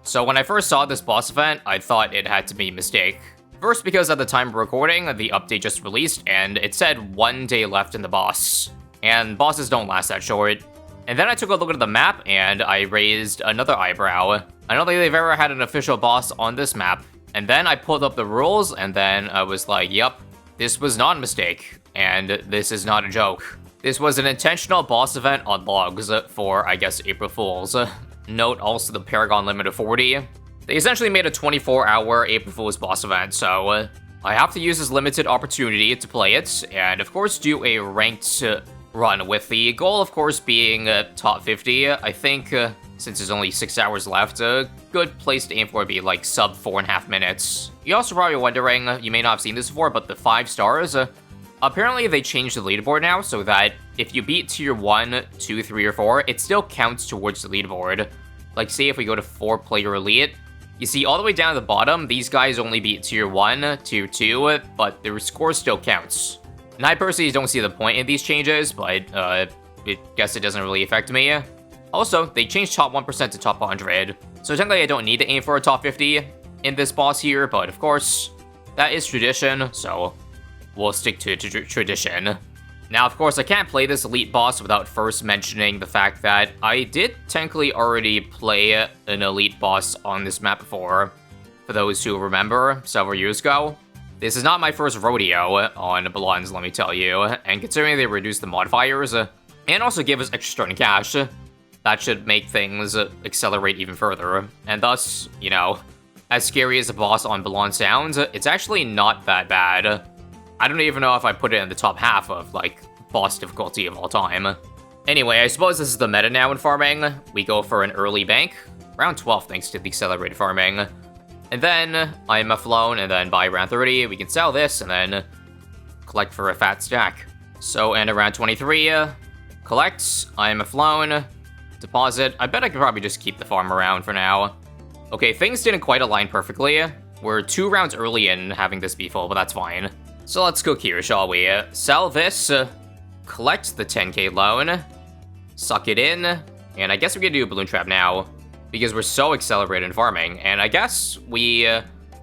So when I first saw this boss event, I thought it had to be a mistake. First, because at the time of recording, the update just released, and it said 1 day left in the boss. And bosses don't last that short. And then I took a look at the map, and I raised another eyebrow. I don't think they've ever had an official boss on this map. And then I pulled up the rules, and then I was like, yep, this was not a mistake, and this is not a joke. This was an intentional boss event on logs for, I guess, April Fools. Note also the Paragon limit of 40. They essentially made a 24-hour April Fool's boss event, so I have to use this limited opportunity to play it, and of course do a ranked run, with the goal, of course, being top 50. I think, since there's only 6 hours left, a good place to aim for would be like sub 4.5 minutes. You're also probably wondering, you may not have seen this before, but the 5 stars, apparently they changed the leaderboard now, so that if you beat tier 1, 2, 3, or 4, it still counts towards the leaderboard. Like, say if we go to 4-player elite, you see all the way down at the bottom, these guys only beat tier 1, tier 2, but their score still counts. And I personally don't see the point in these changes, but I guess it doesn't really affect me. Also, they changed top 1% to top 100, so technically I don't need to aim for a top 50 in this boss here, but of course, that is tradition, so we'll stick to tradition. Now, of course, I can't play this elite boss without first mentioning the fact that I did technically already play an elite boss on this map before, for those who remember, several years ago. This is not my first rodeo on Bloons, let me tell you, and considering they reduced the modifiers, and also give us extra starting cash, that should make things accelerate even further, and thus, you know, as scary as the boss on Bloons sounds, it's actually not that bad. I don't even know if I put it in the top half of, like, boss difficulty of all time. Anyway, I suppose this is the meta now in farming. We go for an early bank, round 12 thanks to the accelerated farming. And then, IMF loan, and then by round 30, we can sell this, and then collect for a fat stack. So, and around 23, collect, IMF loan, deposit. I bet I could probably just keep the farm around for now. Okay, things didn't quite align perfectly. We're 2 rounds early in having this be full, but that's fine. So let's cook here, shall we? Sell this, collect the 10k loan, suck it in, and I guess we can do a balloon trap now, because we're so accelerated in farming, and I guess we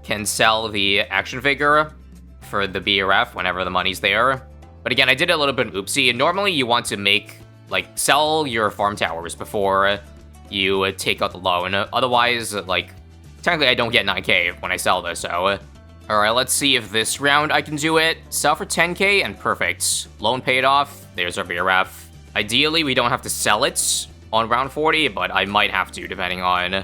can sell the action figure for the BRF whenever the money's there. But again, I did a little bit of oopsie. Normally you want to make, like, sell your farm towers before you take out the loan, otherwise, like, technically I don't get 9k when I sell this, so... Alright, let's see if this round I can do it. Sell for 10k and perfect. Loan paid off. There's our BRF. Ideally, we don't have to sell it on round 40, but I might have to, depending on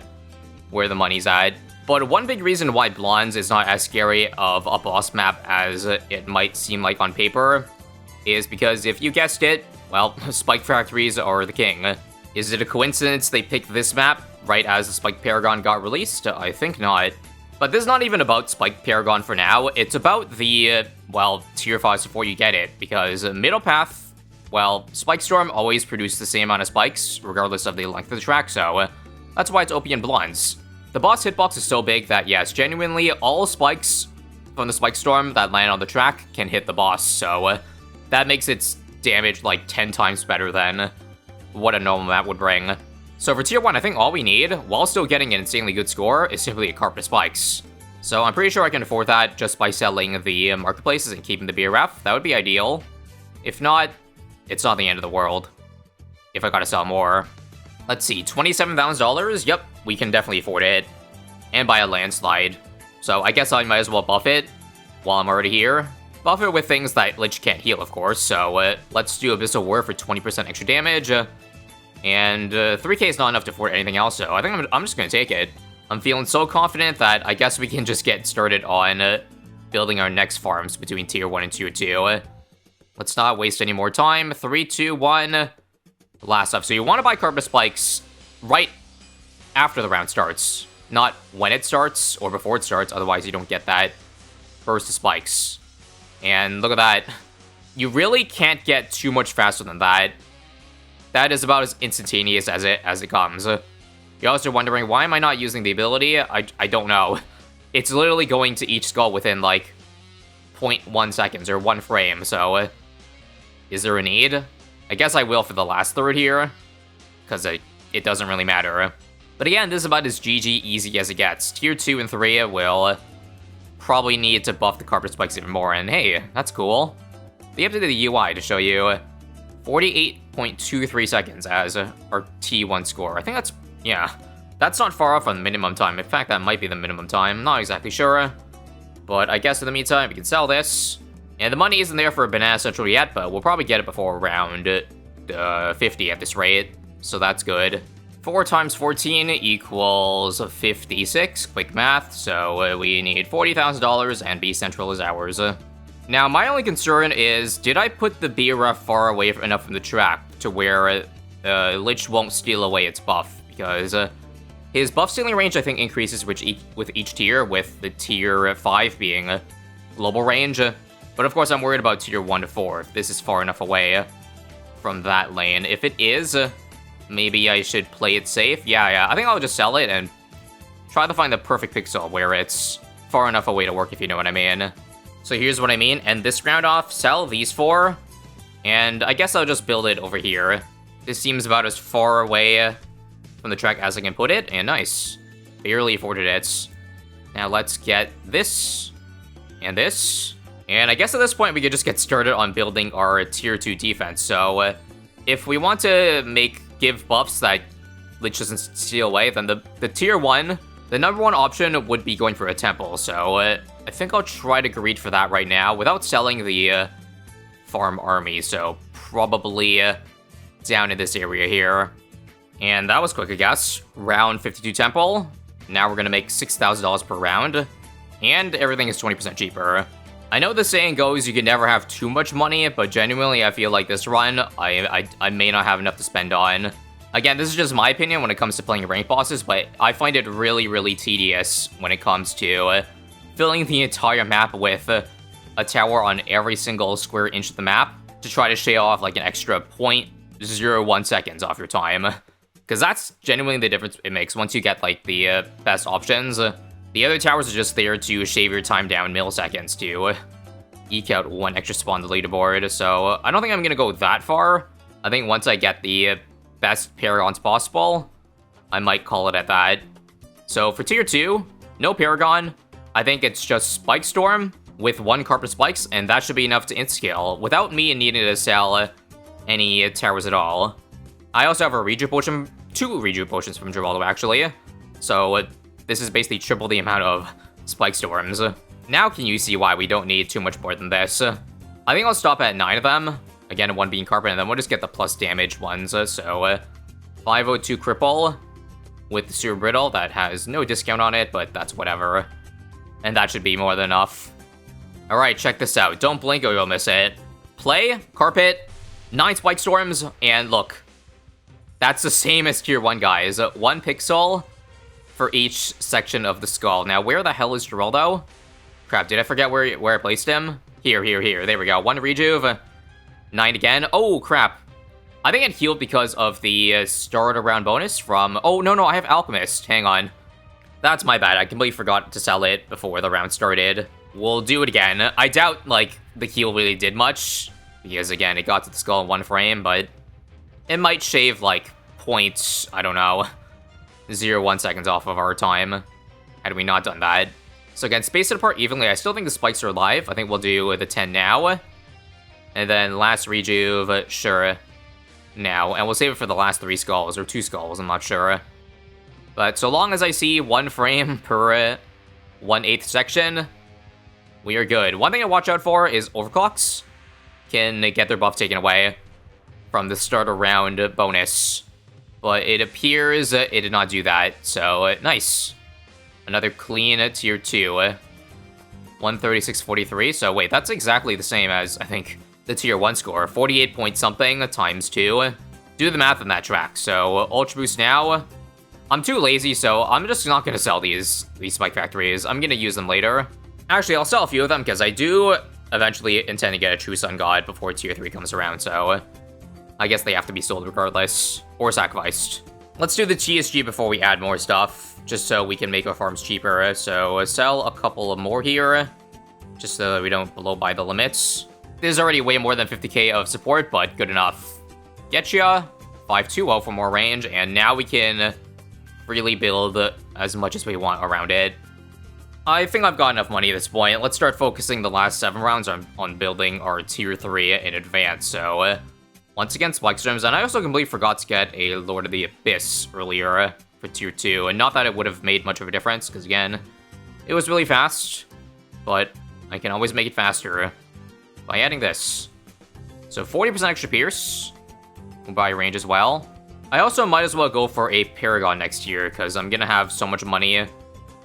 where the money's at. But one big reason why Bloons is not as scary of a boss map as it might seem like on paper is because, if you guessed it, well, Spike Factories are the king. Is it a coincidence they picked this map right as the Spike Paragon got released? I think not. But this is not even about Spike Paragon for now, it's about the, well, tier 5s before you get it, because Middle Path, well, Spike Storm always produces the same amount of spikes, regardless of the length of the track, so that's why it's OP in Bloons. The boss hitbox is so big that, yes, genuinely, all spikes from the Spike Storm that land on the track can hit the boss, so that makes its damage like 10 times better than what a normal map would bring. So for tier 1, I think all we need, while still getting an insanely good score, is simply a carpet of spikes. So I'm pretty sure I can afford that just by selling the marketplaces and keeping the BRF. That would be ideal. If not, it's not the end of the world. If I gotta sell more. Let's see, $27,000? Yep, we can definitely afford it. And by a landslide. So I guess I might as well buff it while I'm already here. Buff it with things that Lych can't heal, of course. So let's do Abyssal War for 20% extra damage. And 3k is not enough to afford anything else, so I think I'm just gonna take it. I'm feeling so confident that I guess we can just get started on building our next farms between tier 1 and tier 2. Let's not waste any more time. 3, 2, 1. Last up. So you want to buy carpet spikes right after the round starts, not when it starts or before it starts, otherwise you don't get that burst of spikes. And look at that. You really can't get too much faster than that. That is about as instantaneous as it comes. You're also wondering, why am I not using the ability? I don't know. It's literally going to each skull within, like, 0.1 seconds, or 1 frame, so... is there a need? I guess I will for the last third here, because it doesn't really matter. But again, this is about as GG easy as it gets. Tier 2 and 3 will probably need to buff the carpet spikes even more, and hey, that's cool. They updated the UI to show you 48.23 seconds as our T1 score. I think that's, yeah, that's not far off from the minimum time. In fact, that might be the minimum time. Not exactly sure. But I guess in the meantime, we can sell this. And the money isn't there for a Banana Central yet, but we'll probably get it before around 50 at this rate. So that's good. 4 times 14 equals 56. Quick math. So we need $40,000 and B Central is ours. Now, my only concern is, did I put the Bira far away enough from the track to where Lych won't steal away its buff? Because his buff stealing range, I think, increases with each tier, with the tier 5 being global range. But of course, I'm worried about tier 1 to 4, if this is far enough away from that lane. If it is, maybe I should play it safe. Yeah, I think I'll just sell it and try to find the perfect pixel where it's far enough away to work, if you know what I mean. So here's what I mean. End this round off, sell these 4, and I guess I'll just build it over here. This seems about as far away from the track as I can put it, and nice. Barely afforded it. Now let's get this, and this. And I guess at this point we could just get started on building our tier 2 defense. So if we want to give buffs that Lych doesn't steal away, then the tier 1, the number 1 option would be going for a temple. So I think I'll try to greed for that right now without selling the farm army. So probably down in this area here. And that was quick, I guess. Round 52 temple. Now we're going to make $6,000 per round. And everything is 20% cheaper. I know the saying goes you can never have too much money, but genuinely I feel like this run, I may not have enough to spend on. Again, this is just my opinion when it comes to playing rank bosses, but I find it really, really tedious when it comes to filling the entire map with a tower on every single square inch of the map to try to shave off like an extra 0.01 seconds off your time. Because that's genuinely the difference it makes once you get like the best options. The other towers are just there to shave your time down milliseconds to eke out 1 extra spawn on the leaderboard. So I don't think I'm going to go that far. I think once I get the best Paragons possible, I might call it at that. So for tier 2, no Paragon. I think it's just Spike Storm with 1 Carpet Spikes, and that should be enough to int-scale without me needing to sell any towers at all. I also have a Reju Potion, 2 Reju Potions from Geraldo actually, so this is basically triple the amount of Spike Storms. Now can you see why we don't need too much more than this? I think I'll stop at 9 of them, again 1 being Carpet, and then we'll just get the plus damage ones, so 502 Cripple with the Super Brittle, that has no discount on it, but that's whatever. And that should be more than enough. Alright, check this out. Don't blink or you'll miss it. Play, Carpet, 9 Spike Storms, and look. That's the same as tier 1, guys. 1 pixel for each section of the skull. Now, where the hell is Geraldo? Crap, did I forget where I placed him? Here. There we go. 1 Rejuve. 9 again. Oh, crap. I think it healed because of the start around bonus from... Oh, no, I have Alchemist. Hang on. That's my bad. I completely forgot to sell it before the round started. We'll do it again. I doubt, like, the heal really did much. Because, again, it got to the skull in 1 frame, but... It might shave, like, points, I don't know, 0.01 seconds off of our time, had we not done that. So again, space it apart evenly. I still think the spikes are alive. I think we'll do the 10 now. And then last rejuve, sure, now. And we'll save it for the last 3 skulls, or 2 skulls, I'm not sure. But so long as I see 1 frame per 1/8 section, we are good. One thing to watch out for is overclocks can get their buff taken away from the starter round bonus. But it appears it did not do that, so nice. Another clean tier 2. 136.43, so wait, that's exactly the same as, I think, the tier 1 score. 48 point something times 2. Do the math on that track. So Ultra Boost now. I'm too lazy, so I'm just not going to sell these Spike Factories. I'm going to use them later. Actually, I'll sell a few of them, because I do eventually intend to get a True Sun God before tier 3 comes around, so I guess they have to be sold regardless, or sacrificed. Let's do the TSG before we add more stuff, just so we can make our farms cheaper. So sell a couple of more here, just so that we don't blow by the limits. There's already way more than 50k of support, but good enough. Getcha, 520 for more range, and now we can really build as much as we want around it. I think I've got enough money at this point. Let's start focusing the last 7 rounds on building our tier 3 in advance. So, once again, Spike Storms. And I also completely forgot to get a Lord of the Abyss earlier for tier 2. And not that it would have made much of a difference, because again, it was really fast. But I can always make it faster by adding this. So 40% extra Pierce by range as well. I also might as well go for a Paragon next year, because I'm going to have so much money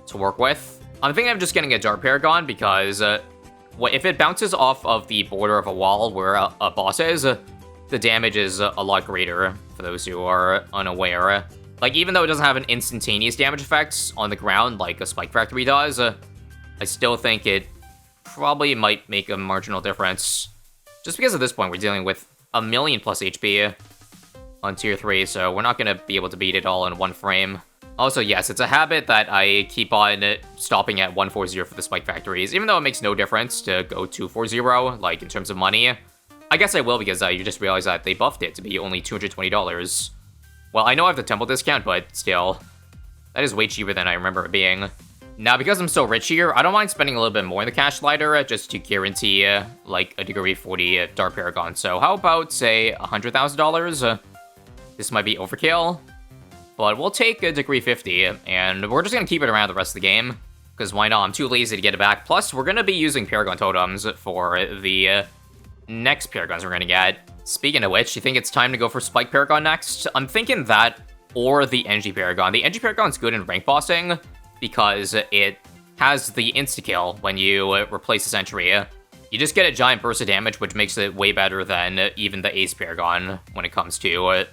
to work with. I'm thinking of just getting a Dart Paragon, because if it bounces off of the border of a wall where a boss is, the damage is a lot greater, for those who are unaware. Like, even though it doesn't have an instantaneous damage effect on the ground like a Spike Factory does, I still think it probably might make a marginal difference. Just because at this point we're dealing with 1 million plus HP on tier 3, so we're not going to be able to beat it all in one frame. Also, yes, it's a habit that I keep on stopping at 140 for the Spike Factories, even though it makes no difference to go 240, like, in terms of money. I guess I will, because you just realized that they buffed it to be only $220. Well, I know I have the temple discount, but still, that is way cheaper than I remember it being. Now, because I'm so rich here, I don't mind spending a little bit more in the cash slider just to guarantee, like, a degree 40 Dart Paragon. So how about, say, $100,000? This might be overkill. But we'll take a degree 50, and we're just going to keep it around the rest of the game, because why not? I'm too lazy to get it back. Plus, we're going to be using Paragon Totems for the next Paragons we're going to get. Speaking of which, you think it's time to go for Spike Paragon next? I'm thinking that, or the NG Paragon. The NG Paragon's good in rank bossing, because it has the insta-kill when you replace a Sentry. You just get a giant burst of damage, which makes it way better than even the Ace Paragon when it comes to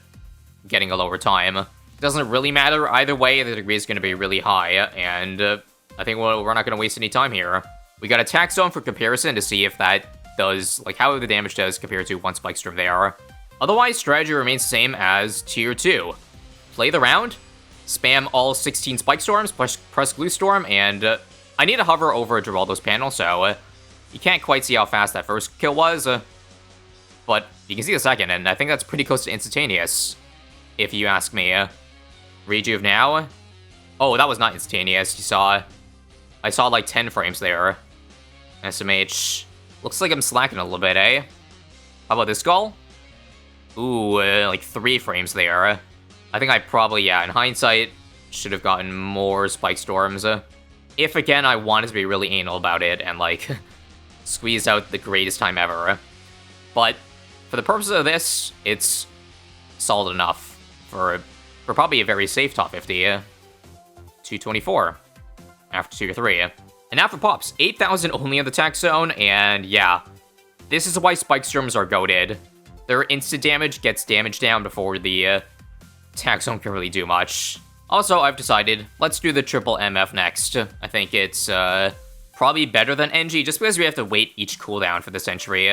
getting a lower time. Doesn't really matter either way, the degree is going to be really high, and I think we're not going to waste any time here. We got Attack Zone for comparison to see if that does, like, how the damage does compared to one Spike Storm there. Otherwise, strategy remains the same as tier 2. Play the round, spam all 16 Spike Storms, press Glue Storm, and I need to hover over Geraldo's panel, so you can't quite see how fast that first kill was, but you can see the second, and I think that's pretty close to instantaneous, if you ask me. Rejuve now. Oh, that was not instantaneous. I saw like 10 frames there. SMH. Looks like I'm slacking a little bit, eh? How about this skull? Ooh, like 3 frames there. I think I probably, yeah, in hindsight, should have gotten more Spike Storms. If, again, I wanted to be really anal about it and, like, squeeze out the greatest time ever. But for the purposes of this, it's solid enough for probably a very safe top 50. 224 after tier 3. And now for pops, 8,000 only in the attack zone, and yeah, this is why Spike Storms are goated. Their instant damage gets damage down before the attack zone can really do much. Also, I've decided, let's do the triple MF next. I think it's probably better than NG, just because we have to wait each cooldown for the Sentry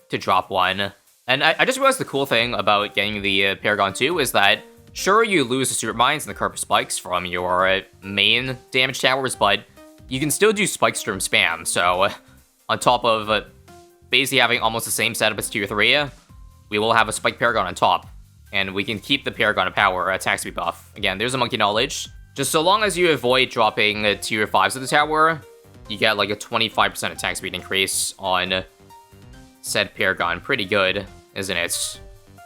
to drop one. And I just realized the cool thing about getting the Paragon 2 is that, sure, you lose the Super Mines and the Carpet Spikes from your main damage towers, but you can still do Spike Storm spam, so on top of basically having almost the same setup as tier 3, we will have a Spike Paragon on top, and we can keep the Paragon of Power attack speed buff. Again, there's a Monkey Knowledge. Just so long as you avoid dropping tier 5s of the tower, you get like a 25% attack speed increase on said Paragon. Pretty good, isn't it?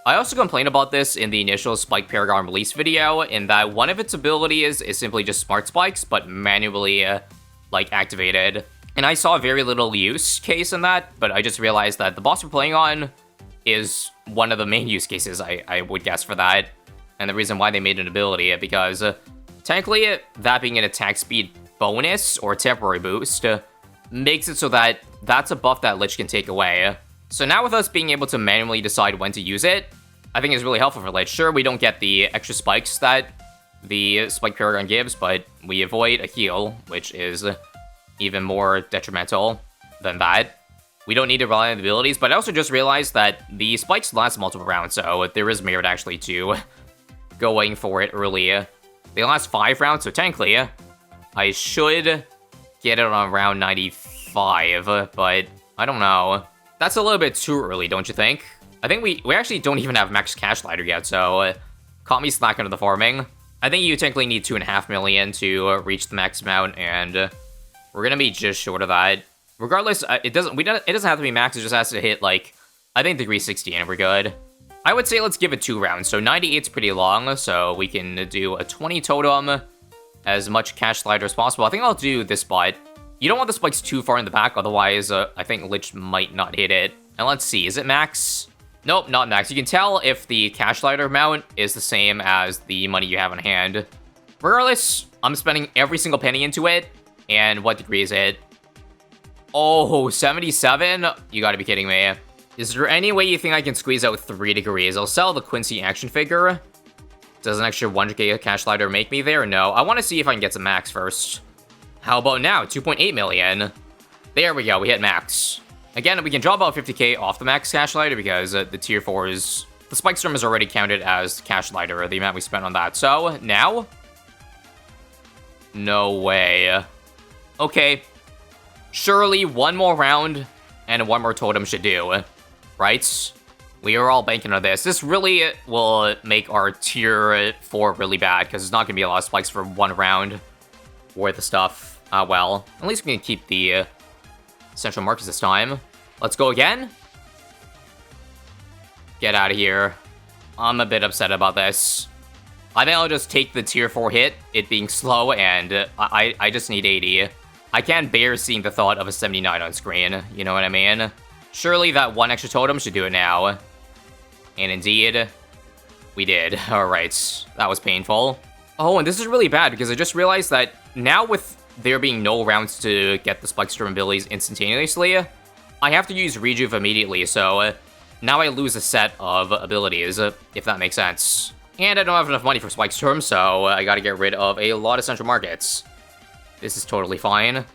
I also complained about this in the initial Spike Paragon release video, in that one of its abilities is simply just Smart Spikes, but manually, like, activated. And I saw very little use case in that, but I just realized that the boss we're playing on is one of the main use cases, I would guess, for that. And the reason why they made an ability, because technically, that being an attack speed bonus, or temporary boost, makes it so that that's a buff that Lych can take away. So now with us being able to manually decide when to use it, I think it's really helpful for Lych. Sure, we don't get the extra spikes that the Spike Paragon gives, but we avoid a heal, which is even more detrimental than that. We don't need to rely on the abilities, but I also just realized that the spikes last multiple rounds, so there is merit actually to going for it early. They last 5 rounds, so technically, I should get it on round 95, but I don't know. That's a little bit too early, don't you think? I think we actually don't even have max cash ladder yet, so caught me slacking to the farming. I think you technically need 2.5 million to reach the max amount, and we're gonna be just short of that. Regardless, it doesn't have to be max. It just has to hit like I think degree 60, and we're good. I would say let's give it 2 rounds. So 98's pretty long, so we can do a 20 totem, as much cash slider as possible. I think I'll do this spot. You don't want the spikes too far in the back, otherwise I think Lych might not hit it. And let's see, is it max? Nope, not max. You can tell if the cash slider amount is the same as the money you have on hand. Regardless, I'm spending every single penny into it. And what degree is it? Oh, 77? You gotta be kidding me. Is there any way you think I can squeeze out 3 degrees? I'll sell the Quincy action figure. Does an extra 100k cash slider make me there? No. I want to see if I can get some max first. How about now? 2.8 million. There we go. We hit max. Again, we can draw about 50k off the max cash slider because the tier 4 is... The spike storm is already counted as cash slider, the amount we spent on that. So, now? No way. Okay. Surely one more round and one more totem should do. Right? We are all banking on this. This really will make our tier 4 really bad, because there's not going to be a lot of spikes for 1 round worth of stuff. Well, at least we can keep the central markers this time. Let's go again. Get out of here. I'm a bit upset about this. I think I'll just take the tier 4 hit, it being slow, and I just need 80. I can't bear seeing the thought of a 79 on screen, you know what I mean? Surely that 1 extra totem should do it now. And indeed, we did. Alright, that was painful. Oh, and this is really bad, because I just realized that now with there being no rounds to get the Spike Storm abilities instantaneously, I have to use Rejuve immediately, so now I lose a set of abilities, if that makes sense. And I don't have enough money for Spike Storm, so I gotta get rid of a lot of central markets. This is totally fine.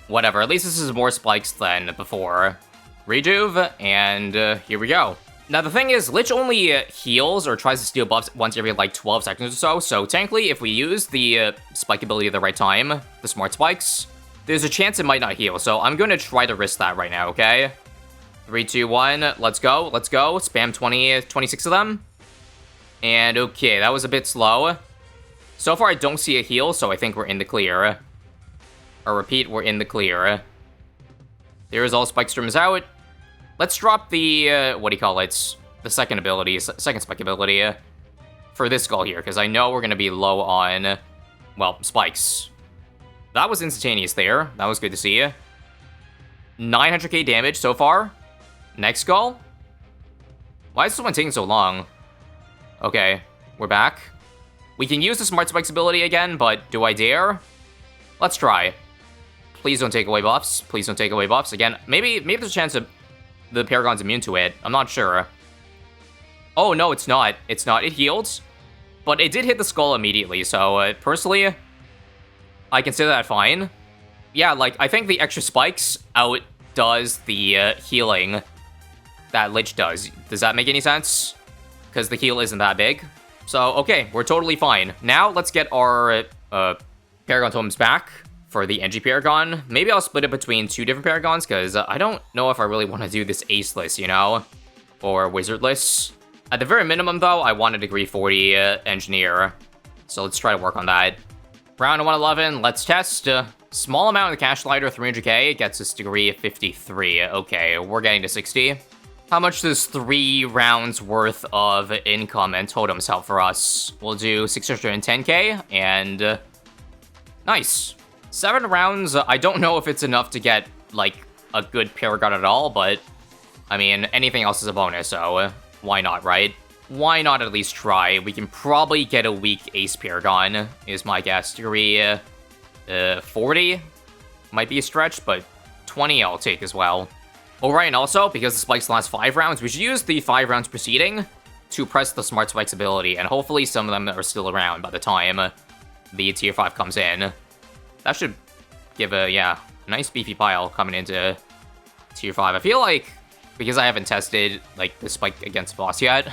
Whatever, at least this is more spikes than before. Rejuve, and here we go. Now the thing is, Lych only heals or tries to steal buffs once every like 12 seconds or so technically if we use the spike ability at the right time, the smart spikes, there's a chance it might not heal, so I'm gonna try to risk that right now, okay? 3, 2, 1, let's go, spam 26 of them. And okay, that was a bit slow. So far I don't see a heal, so I think we're in the clear. Or repeat, we're in the clear. There's all spike storms out. Let's drop the, what do you call it? The second ability, second spike ability for this skull here, because I know we're going to be low on, well, spikes. That was instantaneous there. That was good to see. 900k damage so far. Next skull. Why is this one taking so long? Okay, we're back. We can use the Smart Spikes ability again, but do I dare? Let's try. Please don't take away buffs. Please don't take away buffs. Again, maybe there's a chance of the Paragon's immune to it. I'm not sure. Oh, no, it's not. It's not. It healed. But it did hit the skull immediately, so personally, I consider that fine. Yeah, like, I think the extra spikes outdoes the healing that Lych does. Does that make any sense? Because the heal isn't that big. So, okay, we're totally fine. Now, let's get our Paragon totems back for the NG Paragon. Maybe I'll split it between 2 different Paragons, because I don't know if I really want to do this Aceless, you know? Or Wizardless. At the very minimum, though, I want a degree 40 Engineer. So let's try to work on that. Round 111, let's test. Small amount of the cash slider, 300k, gets us degree 53. Okay, we're getting to 60. How much does 3 rounds worth of income and totems help for us? We'll do 610k, and nice. 7 rounds, I don't know if it's enough to get, like, a good Paragon at all, but, I mean, anything else is a bonus, so why not, right? Why not at least try? We can probably get a weak Ace Paragon, is my guess. Degree 40 might be a stretch, but 20 I'll take as well. Alright, and also, because the spikes last 5 rounds, we should use the 5 rounds preceding to press the Smart Spikes ability, and hopefully some of them are still around by the time the tier 5 comes in. That should give a, yeah, nice beefy pile coming into tier 5. I feel like, because I haven't tested, like, the spike against boss yet,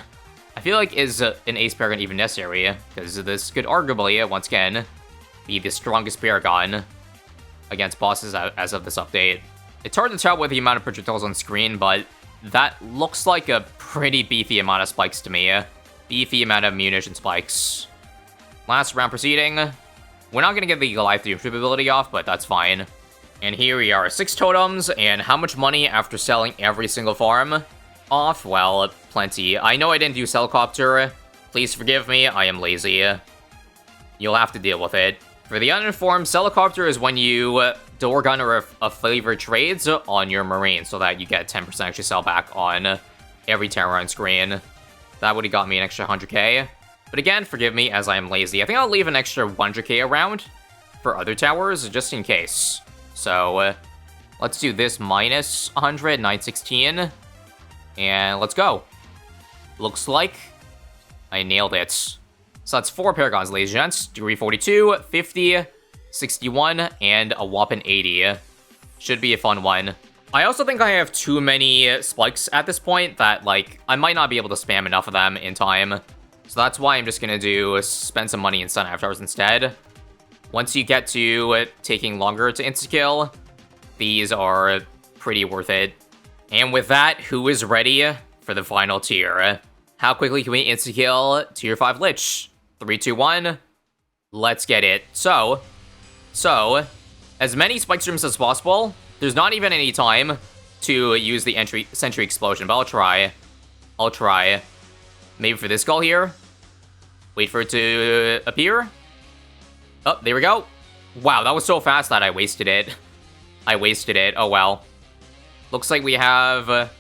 I feel like is an Ace Paragon even necessary, because this could arguably, once again, be the strongest Paragon against bosses as of this update. It's hard to tell with the amount of projectiles on screen, but that looks like a pretty beefy amount of spikes to me. Beefy amount of munition spikes. Last round proceeding. We're not gonna get the Goliath Doomship ability off, but that's fine. And here we are, 6 totems, and how much money after selling every single farm off? Well, plenty. I know I didn't do Helicopter. Please forgive me, I am lazy. You'll have to deal with it. For the uninformed, Helicopter is when you door gunner a favorite trades on your Marine, so that you get 10% actually sell back on every tower on screen. That would have got me an extra 100k. But again, forgive me as I am lazy. I think I'll leave an extra 100k around for other towers, just in case. So, let's do this minus 100, 916. And let's go. Looks like I nailed it. So that's 4 Paragons, ladies and gents. Degree 42, 50, 61, and a whopping 80. Should be a fun one. I also think I have too many spikes at this point that, like, I might not be able to spam enough of them in time. So that's why I'm just gonna spend some money in Sun Avatars instead. Once you get to taking longer to insta-kill, these are pretty worth it. And with that, who is ready for the final tier? How quickly can we insta-kill tier 5 Lich? 3, 2, 1. Let's get it. So, as many spike streams as possible. There's not even any time to use the Sentry Explosion, but I'll try. Maybe for this skull here. Wait for it to appear. Oh, there we go. Wow, that was so fast that I wasted it. Oh well. Looks like we have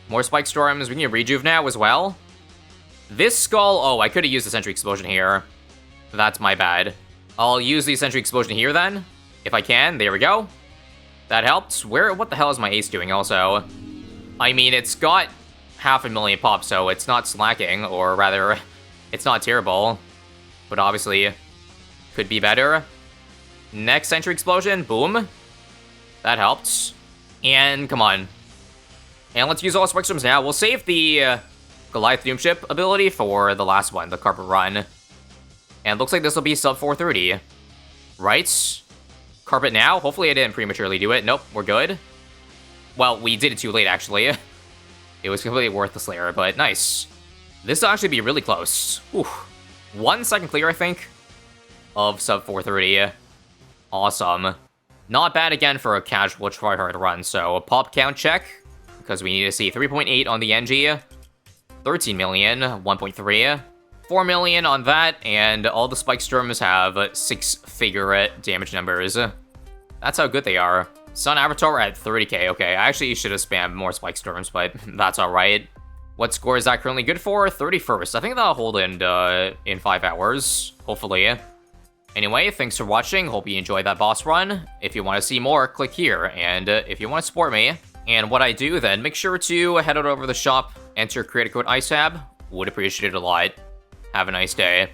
more Spike Storms. We can get Rejuve now as well. This skull... Oh, I could have used the Sentry Explosion here. That's my bad. I'll use the Sentry Explosion here then, if I can. There we go. That helped. What the hell is my ace doing also? I mean, it's got 500,000 pop, so it's not slacking, or rather, it's not terrible. But obviously, could be better. Next Sentry Explosion, boom. That helped. And come on. And let's use all Spike Storms now. We'll save the Goliath Doomship ability for the last one, the Carpet Run. And looks like this will be sub 430. Right? Carpet now? Hopefully I didn't prematurely do it. Nope, we're good. Well, we did it too late, actually. It was completely worthless layer, but nice. This will actually be really close. Whew. 1 second clear, I think, of sub 430. Awesome. Not bad again for a casual tryhard run, so a pop count check, because we need to see 3.8 on the NG, 13 million, 1.3, 4 million on that, and all the Spike Storms have 6-figure damage numbers. That's how good they are. Sun Avatar at 30k, okay, I actually should have spammed more Spike Storms, but that's alright. What score is that currently good for? 31st. I think that'll hold in 5 hours, hopefully. Anyway, thanks for watching. Hope you enjoyed that boss run. If you want to see more, click here. And if you want to support me and what I do, then make sure to head on over to the shop, enter creator code ISAB. Would appreciate it a lot. Have a nice day.